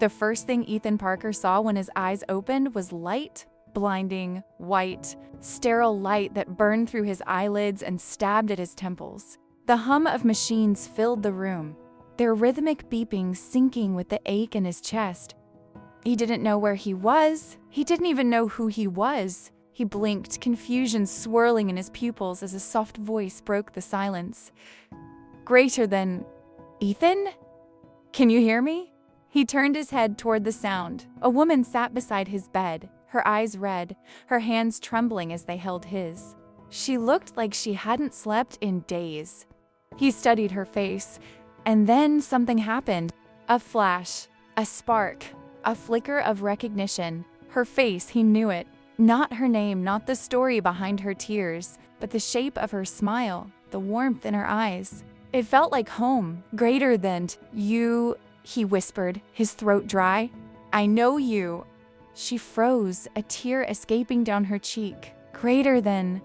The first thing Ethan Parker saw when his eyes opened was light, blinding, white, sterile light that burned through his eyelids and stabbed at his temples. The hum of machines filled the room, their rhythmic beeping syncing with the ache in his chest. He didn't know where he was. He didn't even know who he was. He blinked, confusion swirling in his pupils as a soft voice broke the silence. Greater than... Ethan? Can you hear me? He turned his head toward the sound. A woman sat beside his bed, her eyes red, her hands trembling as they held his. She looked like she hadn't slept in days. He studied her face, and then something happened. A flash, a spark, a flicker of recognition. Her face, he knew it. Not her name, not the story behind her tears, but the shape of her smile, the warmth in her eyes. It felt like home, greater than you, he whispered, his throat dry. I know you. She froze, a tear escaping down her cheek. Greater than...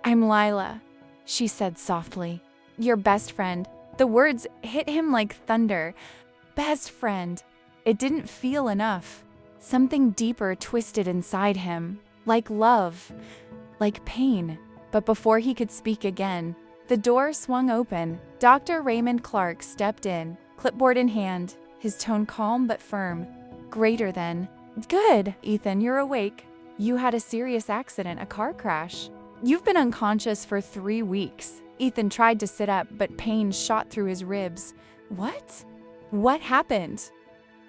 I'm Lila, she said softly. Your best friend. The words hit him like thunder. Best friend. It didn't feel enough. Something deeper twisted inside him, like love, like pain. But before he could speak again, the door swung open. Dr. Raymond Clark stepped in, clipboard in hand, his tone calm but firm. Greater than... Good, Ethan, you're awake. You had a serious accident, a car crash. You've been unconscious for 3 weeks. Ethan tried to sit up, but pain shot through his ribs. What? What happened?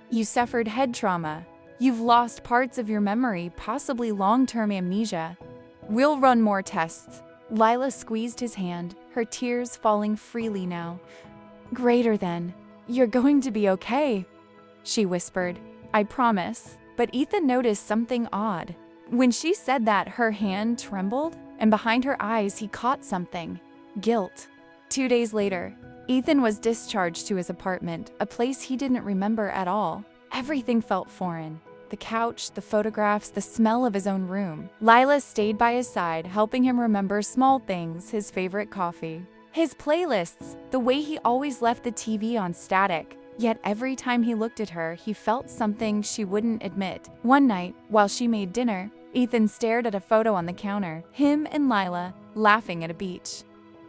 You suffered head trauma. You've lost parts of your memory, possibly long-term amnesia. We'll run more tests. Lila squeezed his hand, her tears falling freely now. Greater than... You're going to be okay, she whispered. I promise. But Ethan noticed something odd. When she said that, her hand trembled, and behind her eyes he caught something. Guilt. 2 days later, Ethan was discharged to his apartment, a place he didn't remember at all. Everything felt foreign. The couch, the photographs, the smell of his own room. Lila stayed by his side, helping him remember small things, his favorite coffee, his playlists, the way he always left the TV on static. Yet every time he looked at her, he felt something she wouldn't admit. One night, while she made dinner, Ethan stared at a photo on the counter, him and Lila laughing at a beach.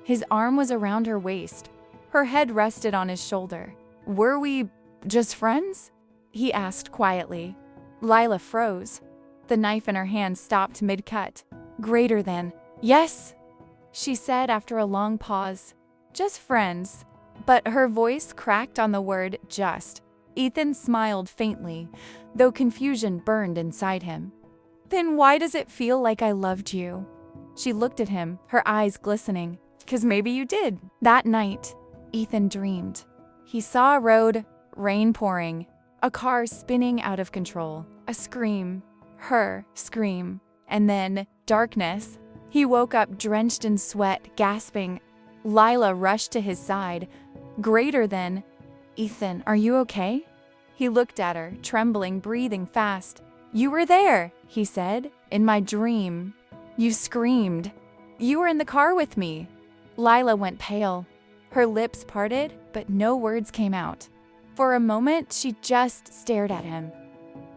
His arm was around her waist. Her head rested on his shoulder. Were we just friends? He asked quietly. Lila froze. The knife in her hand stopped mid-cut. Greater than... Yes, she said after a long pause. Just friends. But her voice cracked on the word just. Ethan smiled faintly, though confusion burned inside him. Then why does it feel like I loved you? She looked at him, her eyes glistening. 'Cause maybe you did. That night, Ethan dreamed. He saw a road, rain pouring, a car spinning out of control, a scream, her scream, and then darkness. He woke up drenched in sweat, gasping. Lila rushed to his side. Greater than... Ethan, are you okay? He looked at her, trembling, breathing fast. You were there, he said, in my dream. You screamed. You were in the car with me. Lila went pale. Her lips parted, but no words came out. For a moment, she just stared at him.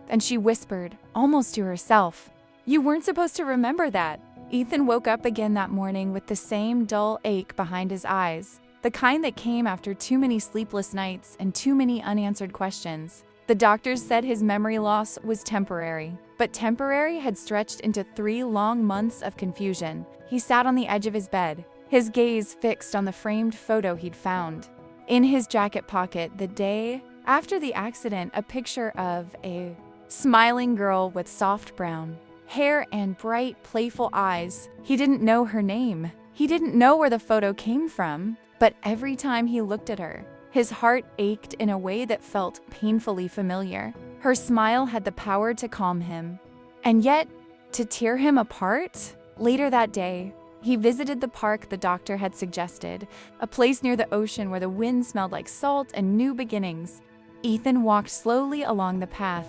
And she whispered, almost to herself, You weren't supposed to remember that. Ethan woke up again that morning with the same dull ache behind his eyes, the kind that came after too many sleepless nights and too many unanswered questions. The doctors said his memory loss was temporary, but temporary had stretched into 3 long months of confusion. He sat on the edge of his bed, his gaze fixed on the framed photo he'd found. In his jacket pocket, the day after the accident, a picture of a smiling girl with soft brown hair and bright, playful eyes. He didn't know her name. He didn't know where the photo came from, but every time he looked at her, his heart ached in a way that felt painfully familiar. Her smile had the power to calm him, and yet to tear him apart. Later that day, he visited the park the doctor had suggested, a place near the ocean where the wind smelled like salt and new beginnings. Ethan walked slowly along the path,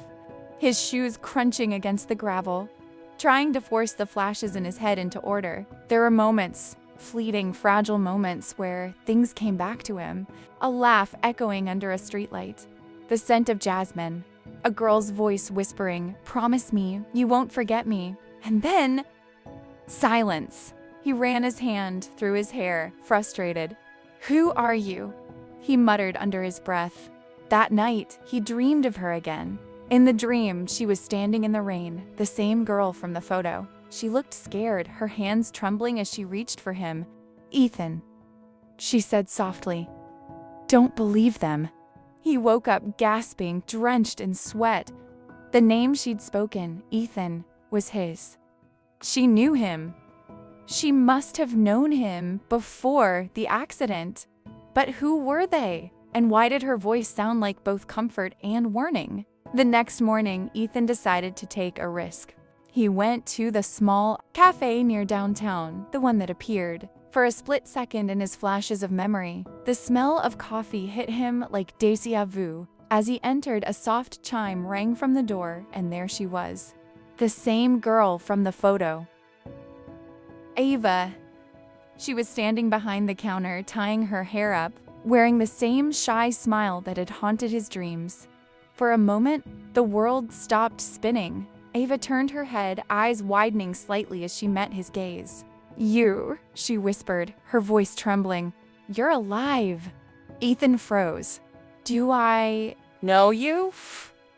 his shoes crunching against the gravel, trying to force the flashes in his head into order. There were moments, fleeting, fragile moments, where things came back to him. A laugh echoing under a streetlight, the scent of jasmine, a girl's voice whispering, "Promise me, you won't forget me." And then, silence. He ran his hand through his hair, frustrated. "Who are you?" he muttered under his breath. That night, he dreamed of her again. In the dream, she was standing in the rain, the same girl from the photo. She looked scared, her hands trembling as she reached for him. "Ethan," she said softly. "Don't believe them." He woke up gasping, drenched in sweat. The name she'd spoken, Ethan, was his. She knew him. She must have known him before the accident. But who were they? And why did her voice sound like both comfort and warning? The next morning, Ethan decided to take a risk. He went to the small cafe near downtown, the one that appeared. For a split second in his flashes of memory, the smell of coffee hit him like déjà vu. As he entered, a soft chime rang from the door, and there she was. The same girl from the photo. Ava. She was standing behind the counter, tying her hair up, wearing the same shy smile that had haunted his dreams. For a moment, the world stopped spinning. Ava turned her head, eyes widening slightly as she met his gaze. "You," she whispered, her voice trembling. "You're alive." Ethan froze. "Do I know you?"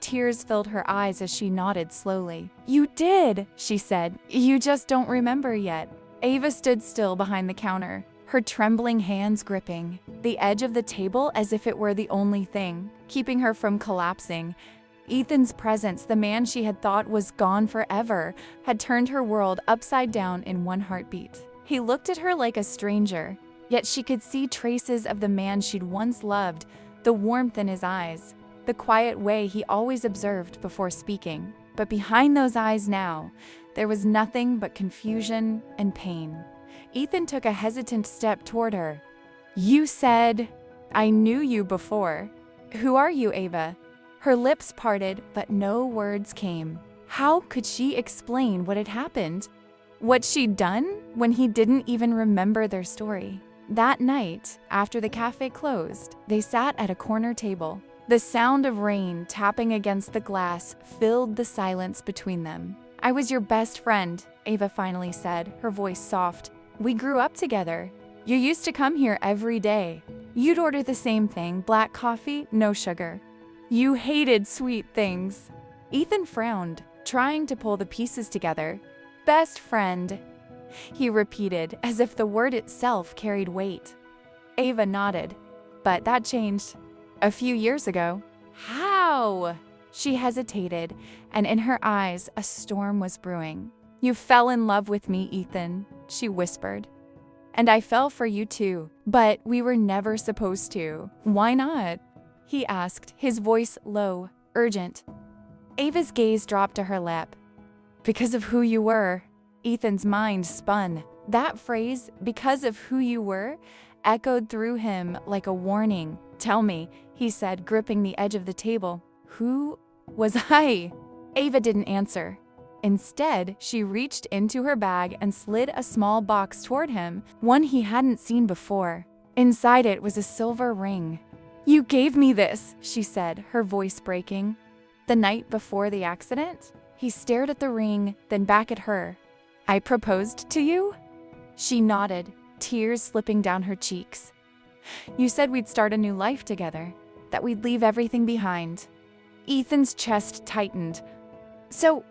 Tears filled her eyes as she nodded slowly. "You did," she said. "You just don't remember yet." Ava stood still behind the counter, her trembling hands gripping the edge of the table as if it were the only thing keeping her from collapsing. Ethan's presence, the man she had thought was gone forever, had turned her world upside down in one heartbeat. He looked at her like a stranger, yet she could see traces of the man she'd once loved, the warmth in his eyes, the quiet way he always observed before speaking. But behind those eyes now, there was nothing but confusion and pain. Ethan took a hesitant step toward her. "You said, I knew you before. Who are you, Ava?" Her lips parted, but no words came. How could she explain what had happened? What she'd done when he didn't even remember their story? That night, after the cafe closed, they sat at a corner table. The sound of rain tapping against the glass filled the silence between them. "I was your best friend," Ava finally said, her voice soft. "We grew up together. You used to come here every day. You'd order the same thing, black coffee, no sugar. You hated sweet things." Ethan frowned, trying to pull the pieces together. "Best friend," he repeated, as if the word itself carried weight. Ava nodded. "But that changed a few years ago." "How?" She hesitated, and in her eyes a storm was brewing. "You fell in love with me, Ethan," she whispered. "And I fell for you too, but we were never supposed to. Why not?" he asked, his voice low, urgent. Ava's gaze dropped to her lap. "Because of who you were." Ethan's mind spun. That phrase, "because of who you were," echoed through him like a warning. "Tell me," he said, gripping the edge of the table. "Who was I?" Ava didn't answer. Instead, she reached into her bag and slid a small box toward him, one he hadn't seen before. Inside it was a silver ring. "You gave me this," she said, her voice breaking. "The night before the accident?" He stared at the ring, then back at her. "I proposed to you?" She nodded, tears slipping down her cheeks. "You said we'd start a new life together, that we'd leave everything behind." Ethan's chest tightened. "So,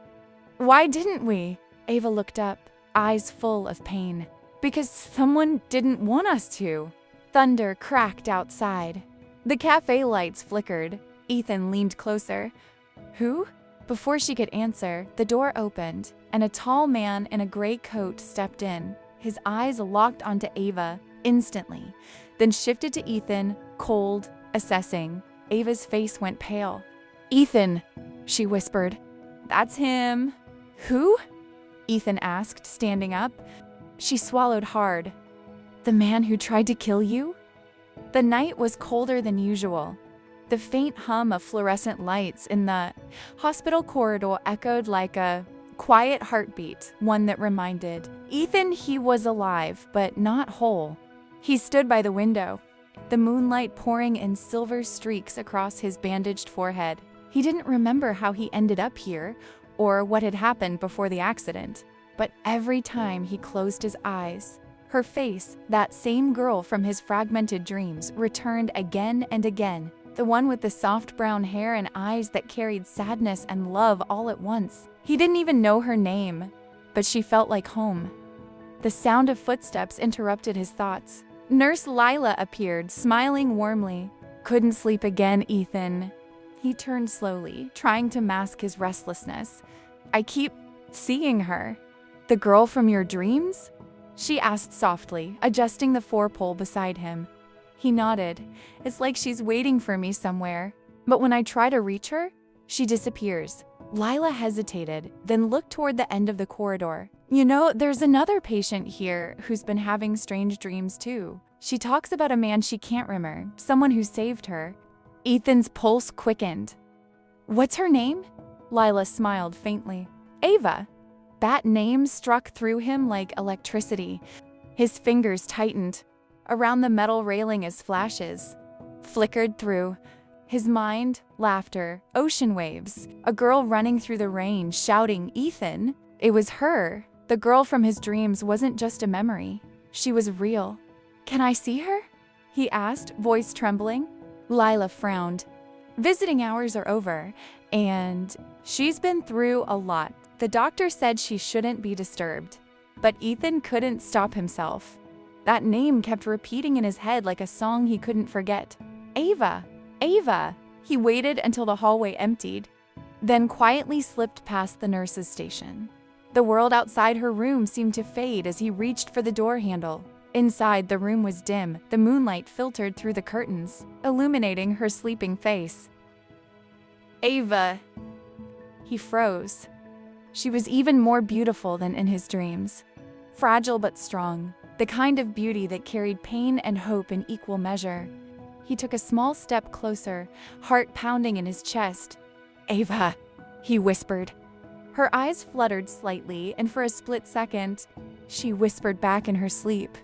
why didn't we?" Ava looked up, eyes full of pain. "Because someone didn't want us to." Thunder cracked outside. The cafe lights flickered. Ethan leaned closer. "Who?" Before she could answer, the door opened, and a tall man in a gray coat stepped in. His eyes locked onto Ava instantly, then shifted to Ethan, cold, assessing. Ava's face went pale. "Ethan," she whispered. "That's him." "Who?" Ethan asked, standing up. She swallowed hard. "The man who tried to kill you?" The night was colder than usual. The faint hum of fluorescent lights in the hospital corridor echoed like a quiet heartbeat, one that reminded Ethan he was alive, but not whole. He stood by the window, the moonlight pouring in silver streaks across his bandaged forehead. He didn't remember how he ended up here or what had happened before the accident. But every time he closed his eyes, her face, that same girl from his fragmented dreams, returned again and again. The one with the soft brown hair and eyes that carried sadness and love all at once. He didn't even know her name, but she felt like home. The sound of footsteps interrupted his thoughts. Nurse Lila appeared, smiling warmly. "Couldn't sleep again, Ethan." He turned slowly, trying to mask his restlessness. "I keep seeing her." "The girl from your dreams?" she asked softly, adjusting the four-pole beside him. He nodded. "It's like she's waiting for me somewhere. But when I try to reach her, she disappears." Lila hesitated, then looked toward the end of the corridor. "You know, there's another patient here who's been having strange dreams too. She talks about a man she can't remember, someone who saved her." Ethan's pulse quickened. "What's her name?" Lila smiled faintly. "Ava." That name struck through him like electricity. His fingers tightened around the metal railing as flashes flickered through his mind. Laughter, ocean waves, a girl running through the rain, shouting, "Ethan!" It was her. The girl from his dreams wasn't just a memory. She was real. "Can I see her?" he asked, voice trembling. Lila frowned. "Visiting hours are over, and she's been through a lot. The doctor said she shouldn't be disturbed." But Ethan couldn't stop himself. That name kept repeating in his head like a song he couldn't forget. "Ava! Ava!" He waited until the hallway emptied, then quietly slipped past the nurse's station. The world outside her room seemed to fade as he reached for the door handle. Inside, the room was dim. The moonlight filtered through the curtains, illuminating her sleeping face. "Ava!" He froze. She was even more beautiful than in his dreams. Fragile but strong, the kind of beauty that carried pain and hope in equal measure. He took a small step closer, heart pounding in his chest. "Ava," he whispered. Her eyes fluttered slightly, and for a split second, she whispered back in her sleep,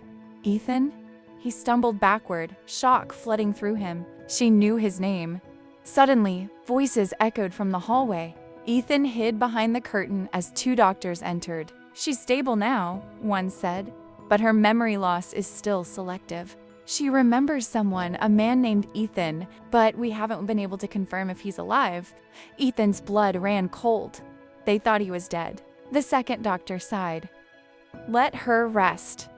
"Ethan?" He stumbled backward, shock flooding through him. She knew his name. Suddenly, voices echoed from the hallway. Ethan hid behind the curtain as two doctors entered. "She's stable now," one said, "but her memory loss is still selective. She remembers someone, a man named Ethan, but we haven't been able to confirm if he's alive." Ethan's blood ran cold. They thought he was dead. The second doctor sighed. "Let her rest.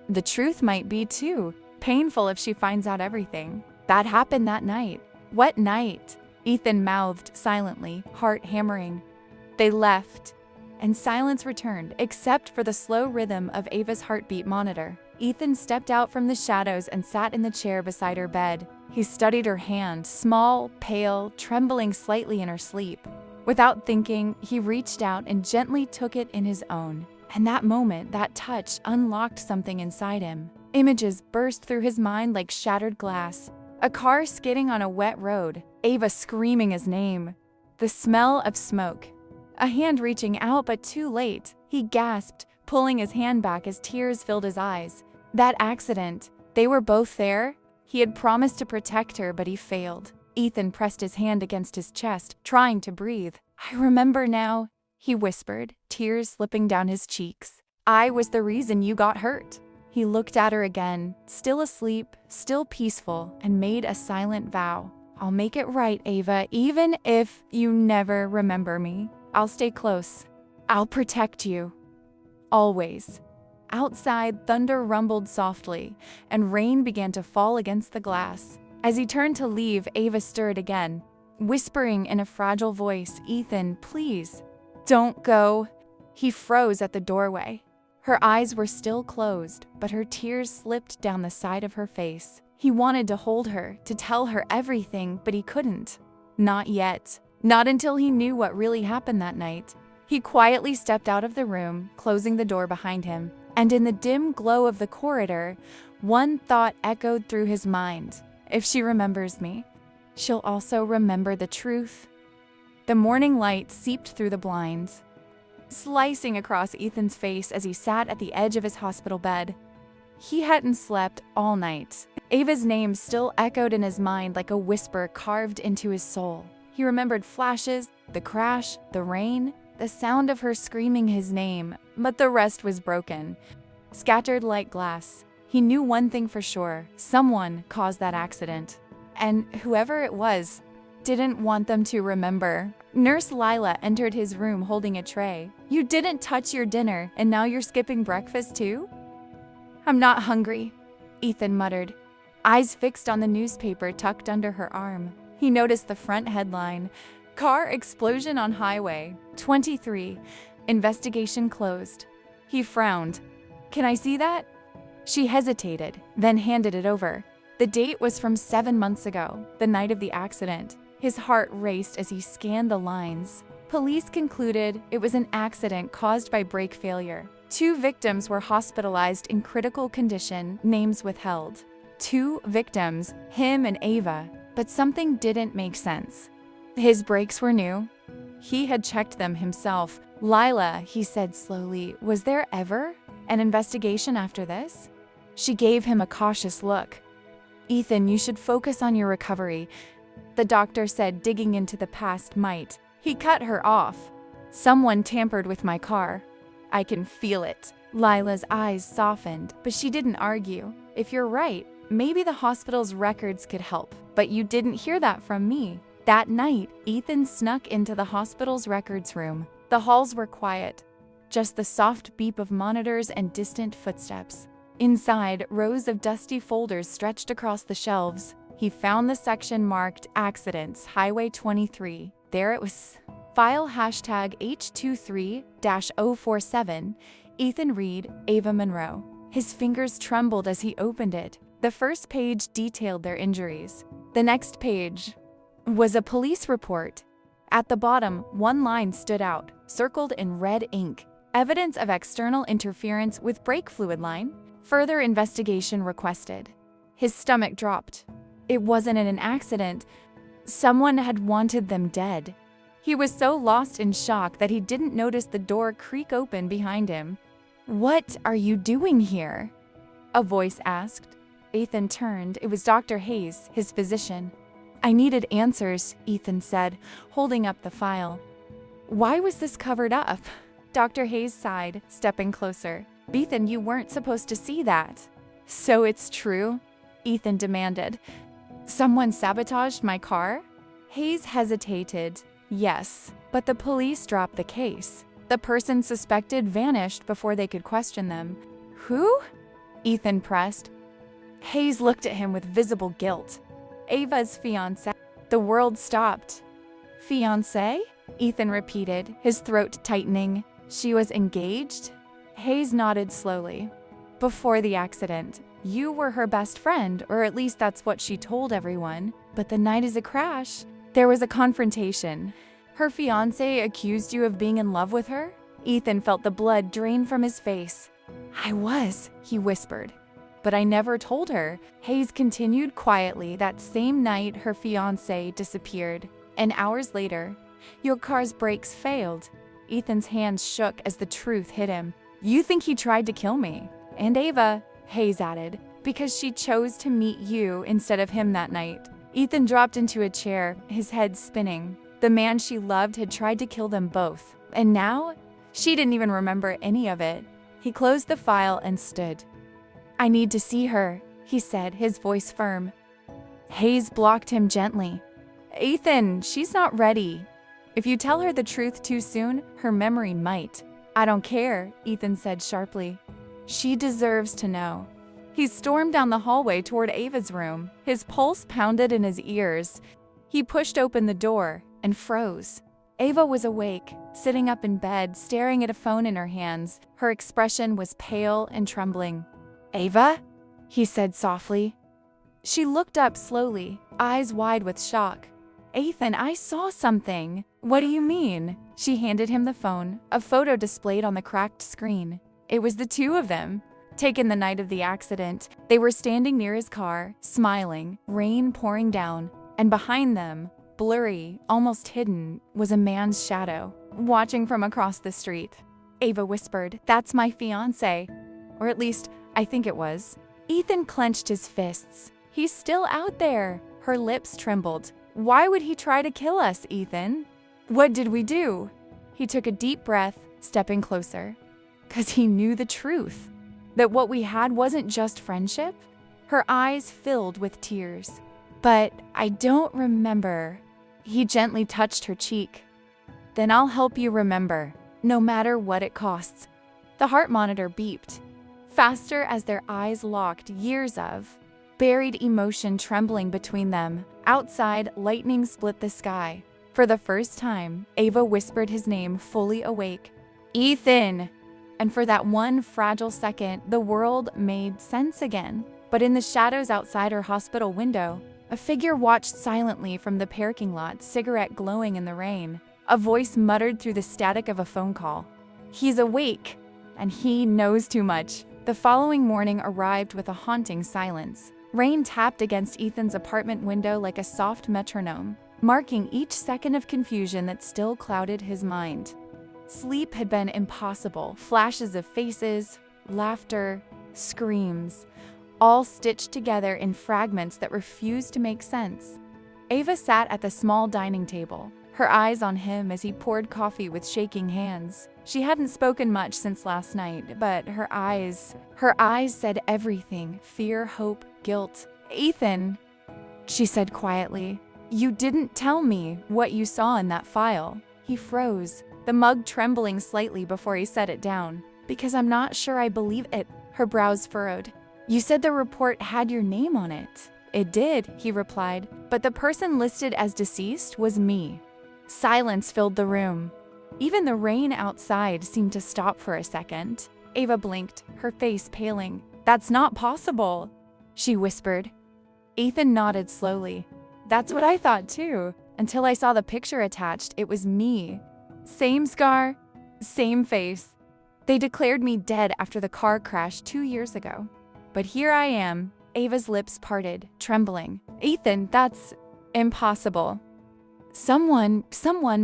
The truth might be, too, painful if she finds out everything. That happened that night." "What night?" Ethan mouthed silently, heart hammering. They left, and silence returned, except for the slow rhythm of Ava's heartbeat monitor. Ethan stepped out from the shadows and sat in the chair beside her bed. He studied her hand, small, pale, trembling slightly in her sleep. Without thinking, he reached out and gently took it in his own. And that moment, that touch, unlocked something inside him. Images burst through his mind like shattered glass. A car skidding on a wet road, Ava screaming his name. The smell of smoke. A hand reaching out, but too late. He gasped, pulling his hand back as tears filled his eyes. That accident. They were both there. He had promised to protect her, but he failed. Ethan pressed his hand against his chest, trying to breathe. "I remember now," he whispered, tears slipping down his cheeks. "I was the reason you got hurt." He looked at her again, still asleep, still peaceful, and made a silent vow. "I'll make it right, Ava, even if you never remember me. I'll stay close. I'll protect you. Always." Outside, thunder rumbled softly, and rain began to fall against the glass. As he turned to leave, Ava stirred again, whispering in a fragile voice, "Ethan, please, don't go." He froze at the doorway. Her eyes were still closed, but her tears slipped down the side of her face. He wanted to hold her, to tell her everything, but he couldn't. Not yet. Not until he knew what really happened that night. He quietly stepped out of the room, closing the door behind him. And in the dim glow of the corridor, one thought echoed through his mind. If she remembers me, she'll also remember the truth. The morning light seeped through the blinds, slicing across Ethan's face as he sat at the edge of his hospital bed. He hadn't slept all night. Ava's name still echoed in his mind like a whisper carved into his soul. He remembered flashes, the crash, the rain, the sound of her screaming his name, but the rest was broken, scattered like glass. He knew one thing for sure: someone caused that accident. And whoever it was didn't want them to remember. Nurse Lila entered his room holding a tray. "You didn't touch your dinner, and now you're skipping breakfast too?" "I'm not hungry," Ethan muttered, eyes fixed on the newspaper tucked under her arm. He noticed the front headline: "Car explosion on highway. 23. Investigation closed." He frowned. "Can I see that?" She hesitated, then handed it over. The date was from 7 months ago, the night of the accident. His heart raced as he scanned the lines. Police concluded it was an accident caused by brake failure. 2 victims were hospitalized in critical condition, names withheld. 2 victims, him and Ava, but something didn't make sense. His brakes were new. He had checked them himself. "Lila," he said slowly, "was there ever an investigation after this?" She gave him a cautious look. "Ethan, you should focus on your recovery," the doctor said, digging into the past might. He cut her off. "Someone tampered with my car. I can feel it." Lila's eyes softened, but she didn't argue. "If you're right, maybe the hospital's records could help, but you didn't hear that from me." That night, Ethan snuck into the hospital's records room. The halls were quiet, just the soft beep of monitors and distant footsteps. Inside, rows of dusty folders stretched across the shelves. He found the section marked Accidents, Highway 23. There it was. File hashtag H23-047, Ethan Reed, Ava Monroe. His fingers trembled as he opened it. The first page detailed their injuries. The next page was a police report. At the bottom, one line stood out, circled in red ink: "Evidence of external interference with brake fluid line. Further investigation requested." His stomach dropped. It wasn't an accident. Someone had wanted them dead. He was so lost in shock that he didn't notice the door creak open behind him. "What are you doing here?" a voice asked. Ethan turned. It was Dr. Hayes, his physician. "I needed answers," Ethan said, holding up the file. "Why was this covered up?" Dr. Hayes sighed, stepping closer. "Ethan, you weren't supposed to see that." "So it's true?" Ethan demanded. "Someone sabotaged my car?" Hayes hesitated. "Yes, but the police dropped the case. The person suspected vanished before they could question them." "Who?" Ethan pressed. Hayes looked at him with visible guilt. "Ava's fiancé." The world stopped. "Fiancé?" Ethan repeated, his throat tightening. "She was engaged?" Hayes nodded slowly. "Before the accident. You were her best friend, or at least that's what she told everyone. But the night of the crash, there was a confrontation. Her fiancé accused you of being in love with her?" Ethan felt the blood drain from his face. "I was," he whispered. "But I never told her." Hayes continued quietly. "That same night, her fiancé disappeared. And hours later, your car's brakes failed." Ethan's hands shook as the truth hit him. "You think he tried to kill me? And Ava," Hayes added, "because she chose to meet you instead of him that night." Ethan dropped into a chair, his head spinning. The man she loved had tried to kill them both. And now, she didn't even remember any of it. He closed the file and stood. "I need to see her," he said, his voice firm. Hayes blocked him gently. "Ethan, she's not ready. If you tell her the truth too soon, her memory might." "I don't care," Ethan said sharply. "She deserves to know." He stormed down the hallway toward Ava's room. His pulse pounded in his ears. He pushed open the door and froze. Ava was awake, sitting up in bed, staring at a phone in her hands. Her expression was pale and trembling. "Ava?" he said softly. She looked up slowly, eyes wide with shock. "Ethan, I saw something." "What do you mean?" She handed him the phone, a photo displayed on the cracked screen. It was the two of them, taken the night of the accident. They were standing near his car, smiling, rain pouring down, and behind them, blurry, almost hidden, was a man's shadow, watching from across the street. Ava whispered, "That's my fiancé." Or at least, I think it was. Ethan clenched his fists. "He's still out there." Her lips trembled. Why would he try to kill us, Ethan? What did we do? He took a deep breath, stepping closer. 'Cause he knew the truth. That what we had wasn't just friendship. Her eyes filled with tears. But I don't remember. He gently touched her cheek. Then I'll help you remember, no matter what it costs. The heart monitor beeped. Faster as their eyes locked, years of buried emotion trembling between them. Outside, lightning split the sky. For the first time, Ava whispered his name fully awake. Ethan! And for that one fragile second, the world made sense again. But in the shadows outside her hospital window, a figure watched silently from the parking lot, cigarette glowing in the rain. A voice muttered through the static of a phone call. He's awake, and he knows too much. The following morning arrived with a haunting silence. Rain tapped against Ethan's apartment window like a soft metronome, marking each second of confusion that still clouded his mind. Sleep had been impossible. Flashes of faces, laughter, screams, all stitched together in fragments that refused to make sense. Ava sat at the small dining table, her eyes on him as he poured coffee with shaking hands. She hadn't spoken much since last night, but her eyes said everything: fear, hope, guilt. Ethan, she said quietly, you didn't tell me what you saw in that file. He froze, the mug trembling slightly before he set it down. Because I'm not sure I believe it, her brows furrowed. You said the report had your name on it. It did, he replied, but the person listed as deceased was me. Silence filled the room. Even the rain outside seemed to stop for a second. Ava blinked, her face paling. That's not possible, she whispered. Ethan nodded slowly. That's what I thought too. Until I saw the picture attached, it was me. Same scar, same face. They declared me dead after the car crash 2 years ago. But here I am. Ava's lips parted, trembling. Ethan, that's impossible. Someone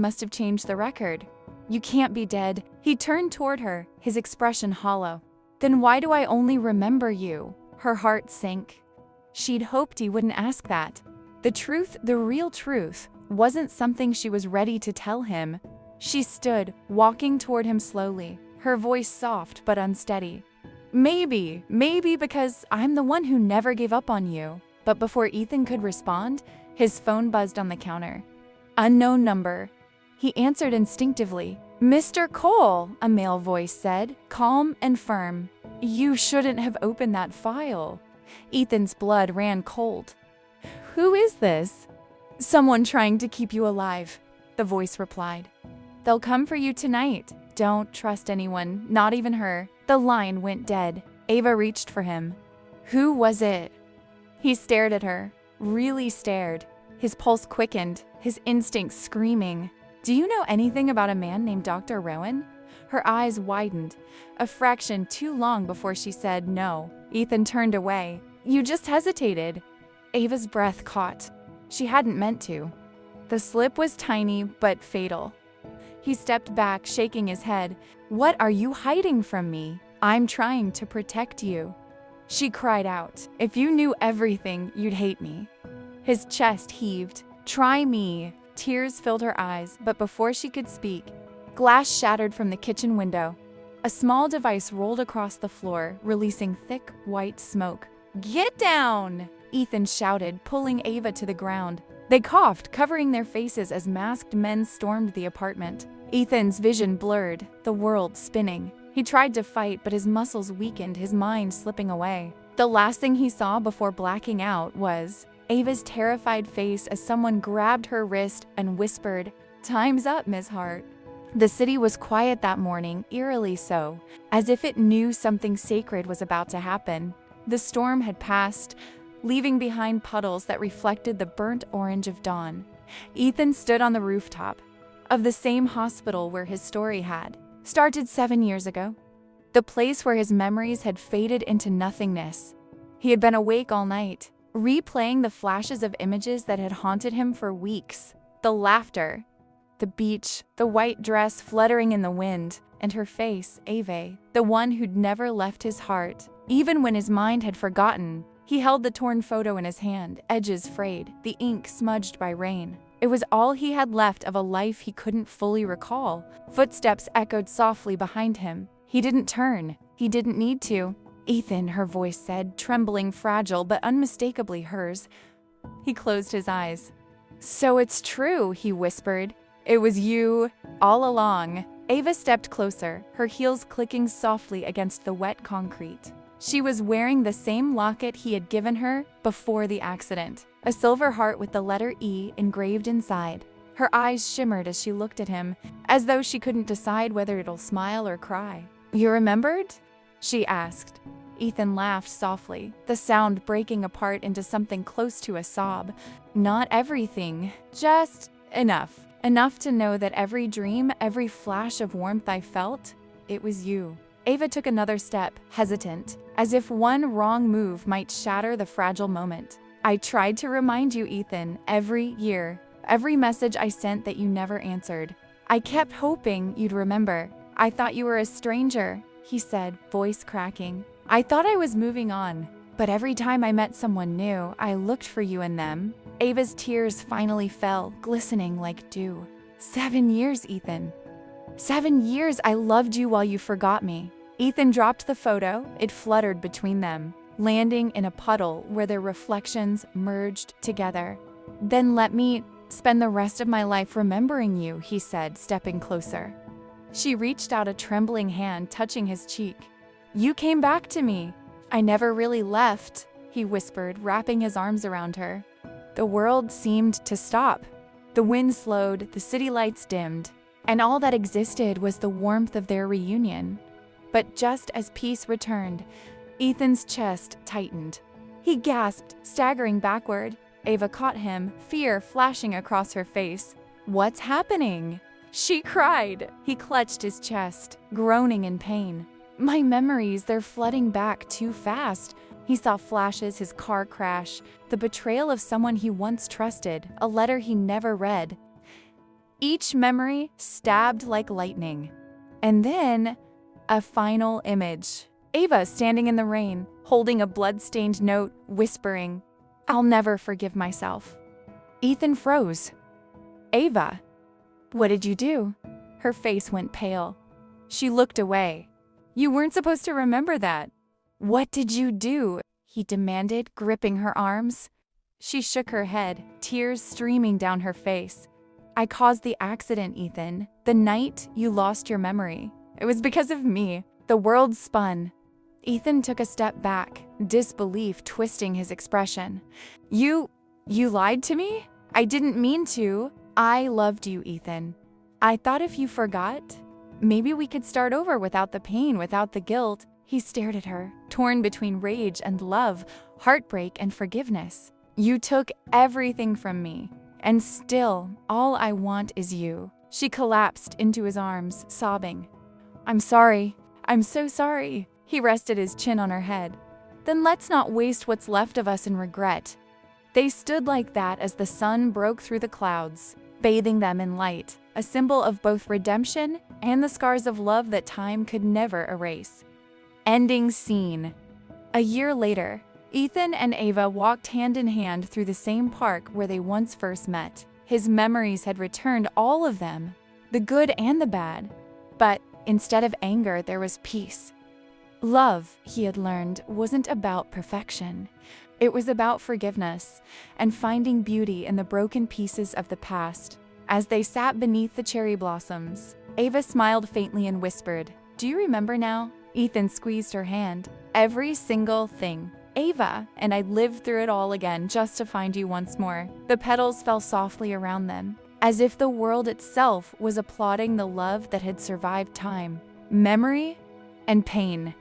must have changed the record. You can't be dead. He turned toward her, his expression hollow. Then why do I only remember you? Her heart sank. She'd hoped he wouldn't ask that. The truth, the real truth, wasn't something she was ready to tell him. She stood, walking toward him slowly, her voice soft but unsteady. Maybe because I'm the one who never gave up on you. But before Ethan could respond, his phone buzzed on the counter. Unknown number. He answered instinctively. Mr. Cole, a male voice said, calm and firm. You shouldn't have opened that file. Ethan's blood ran cold. Who is this? Someone trying to keep you alive, the voice replied. They'll come for you tonight. Don't trust anyone, not even her. The line went dead. Ava reached for him. Who was it? He stared at her, really stared. His pulse quickened, his instincts screaming. Do you know anything about a man named Dr. Rowan? Her eyes widened, a fraction too long before she said no. Ethan turned away. You just hesitated. Ava's breath caught. She hadn't meant to. The slip was tiny but fatal. He stepped back, shaking his head. What are you hiding from me? I'm trying to protect you. She cried out. If you knew everything, you'd hate me. His chest heaved. Try me. Tears filled her eyes, but before she could speak, glass shattered from the kitchen window. A small device rolled across the floor, releasing thick, white smoke. Get down! Ethan shouted, pulling Ava to the ground. They coughed, covering their faces as masked men stormed the apartment. Ethan's vision blurred, the world spinning. He tried to fight, but his muscles weakened, his mind slipping away. The last thing he saw before blacking out was Ava's terrified face as someone grabbed her wrist and whispered, Time's up, Ms. Hart. The city was quiet that morning, eerily so, as if it knew something sacred was about to happen. The storm had passed, leaving behind puddles that reflected the burnt orange of dawn. Ethan stood on the rooftop of the same hospital where his story had started 7 years ago, the place where his memories had faded into nothingness. He had been awake all night, replaying the flashes of images that had haunted him for weeks. The laughter, the beach, the white dress fluttering in the wind, and her face, Ava, the one who'd never left his heart. Even when his mind had forgotten, He held the torn photo in his hand, edges frayed, the ink smudged by rain. It was all he had left of a life he couldn't fully recall. Footsteps echoed softly behind him. He didn't turn. He didn't need to. "Ethan," her voice said, trembling, fragile, but unmistakably hers. He closed his eyes. "So it's true," he whispered. "It was you all along." Ava stepped closer, her heels clicking softly against the wet concrete. She was wearing the same locket he had given her before the accident, a silver heart with the letter E engraved inside. Her eyes shimmered as she looked at him, as though she couldn't decide whether it'll smile or cry. "You remembered?" she asked. Ethan laughed softly, the sound breaking apart into something close to a sob. "Not everything, just enough. Enough to know that every dream, every flash of warmth I felt, it was you." Ava took another step, hesitant, as if one wrong move might shatter the fragile moment. "I tried to remind you, Ethan, every year. Every message I sent that you never answered. I kept hoping you'd remember. I thought you were a stranger," he said, voice cracking. "I thought I was moving on. But every time I met someone new, I looked for you in them." Ava's tears finally fell, glistening like dew. 7 years, Ethan. 7 years I loved you while you forgot me." Ethan dropped the photo. It fluttered between them, landing in a puddle where their reflections merged together. "Then let me spend the rest of my life remembering you," he said, stepping closer. She reached out a trembling hand, touching his cheek. "You came back to me. I never really left," he whispered, wrapping his arms around her. The world seemed to stop. The wind slowed, the city lights dimmed, and all that existed was the warmth of their reunion. But just as peace returned, Ethan's chest tightened. He gasped, staggering backward. Ava caught him, fear flashing across her face. "What's happening?" she cried. He clutched his chest, groaning in pain. "My memories, they're flooding back too fast." He saw flashes, his car crash, the betrayal of someone he once trusted, a letter he never read. Each memory stabbed like lightning. And then, a final image. Ava standing in the rain, holding a blood-stained note, whispering, "I'll never forgive myself." Ethan froze. "Ava, what did you do?" Her face went pale. She looked away. "You weren't supposed to remember that." "What did you do?" he demanded, gripping her arms. She shook her head, tears streaming down her face. "I caused the accident, Ethan. The night you lost your memory. It was because of me. The world spun." Ethan took a step back, disbelief twisting his expression. You lied to me? I didn't mean to. I loved you, Ethan. I thought if you forgot, maybe we could start over without the pain, without the guilt." He stared at her, torn between rage and love, heartbreak and forgiveness. "You took everything from me, and still, all I want is you." She collapsed into his arms, sobbing. "I'm sorry. I'm so sorry." He rested his chin on her head. "Then let's not waste what's left of us in regret." They stood like that as the sun broke through the clouds, bathing them in light, a symbol of both redemption and the scars of love that time could never erase. Ending scene. A year later, Ethan and Ava walked hand in hand through the same park where they once first met. His memories had returned, all of them, the good and the bad. But instead of anger, there was peace. Love, he had learned, wasn't about perfection. It was about forgiveness and finding beauty in the broken pieces of the past. As they sat beneath the cherry blossoms, Ava smiled faintly and whispered, "Do you remember now?" Ethan squeezed her hand. "Every single thing. Ava, and I'd live through it all again just to find you once more." The petals fell softly around them, as if the world itself was applauding the love that had survived time, memory, and pain.